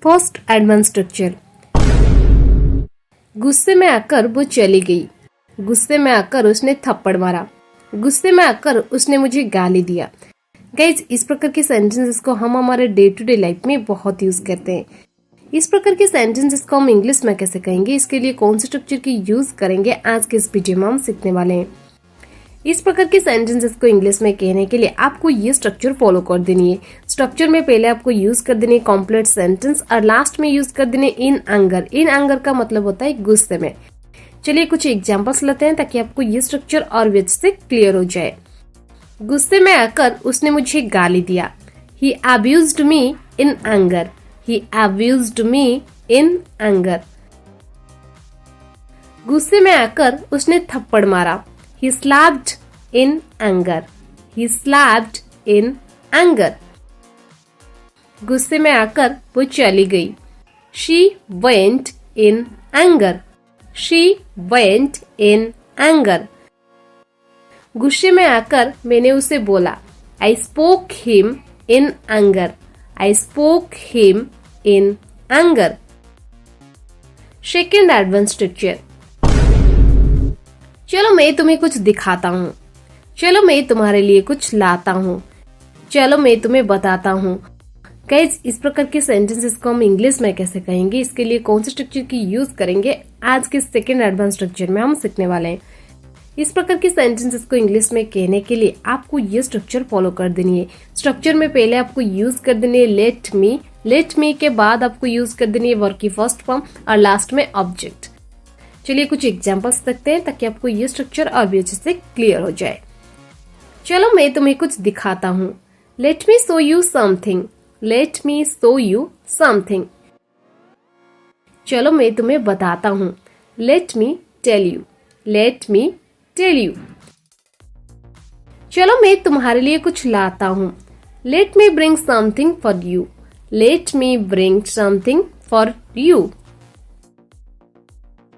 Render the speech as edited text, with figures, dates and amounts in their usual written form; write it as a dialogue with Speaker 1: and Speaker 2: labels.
Speaker 1: First advance structure. गुस्से में आकर वो चली गई। गुस्से में आकर उसने थप्पड़ मारा। गुस्से में आकर उसने मुझे गाली दिया। गाइज, इस प्रकार के सेंटेंसेस को हम हमारे डे टू डे लाइफ में बहुत यूज करते हैं। इस प्रकार के सेंटेंसेस को हम इंग्लिश में कैसे कहेंगे, इसके लिए कौन से स्ट्रक्चर की यूज करेंगे, आज के इस वीडियो में हम सीखने वाले हैं। इस प्रकार के सेंटेंसेस को इंग्लिश में कहने के लिए आपको ये स्ट्रक्चर फॉलो कर देनी है। स्ट्रक्चर में पहले आपको यूज कर देनी है कॉम्प्लीट सेंटेंस और लास्ट में यूज कर देनी इन एंगर। इन एंगर का मतलब होता है गुस्से में। चलिए कुछ एग्जांपल्स लेते हैं ताकि आपको ये स्ट्रक्चर और भी अच्छे से क्लियर हो जाए। गुस्से में आकर उसने मुझे गाली दिया। He abused me in anger. He abused me in anger. गुस्से में आकर उसने थप्पड़ मारा। He slapped in anger. He slapped in anger. गुस्से में आकर वो चली गई। She went in anger. She went in anger. गुस्से में आकर मैंने उसे बोला। I spoke him in anger. I spoke him in anger. Second advance structure. चलो मैं तुम्हें कुछ दिखाता हूँ। चलो मैं तुम्हारे लिए कुछ लाता हूँ। चलो मैं तुम्हें बताता हूँ। गाइस, इस प्रकार के सेंटेंसेस को हम इंग्लिश में कैसे कहेंगे, इसके लिए कौन से स्ट्रक्चर की यूज करेंगे, आज के सेकेंड एडवांस स्ट्रक्चर में हम सीखने वाले हैं। इस प्रकार के सेंटेंसेस को इंग्लिश में कहने के लिए आपको ये स्ट्रक्चर फॉलो कर देनी है। स्ट्रक्चर में पहले आपको यूज कर देनी है लेट मी। लेट मी के बाद आपको यूज कर देनी है वर्ब की फर्स्ट फॉर्म और लास्ट में ऑब्जेक्ट। चलिए कुछ एग्जांपल्स देखते हैं ताकि आपको ये स्ट्रक्चर और भी अच्छे से क्लियर हो जाए। चलो मैं तुम्हें कुछ दिखाता हूँ। Let me show you something. Let me show you something. चलो मैं तुम्हें बताता हूँ। Let me tell you. Let me tell you. चलो मैं तुम्हारे लिए कुछ लाता हूँ। Let me bring something for you. Let me bring something for you.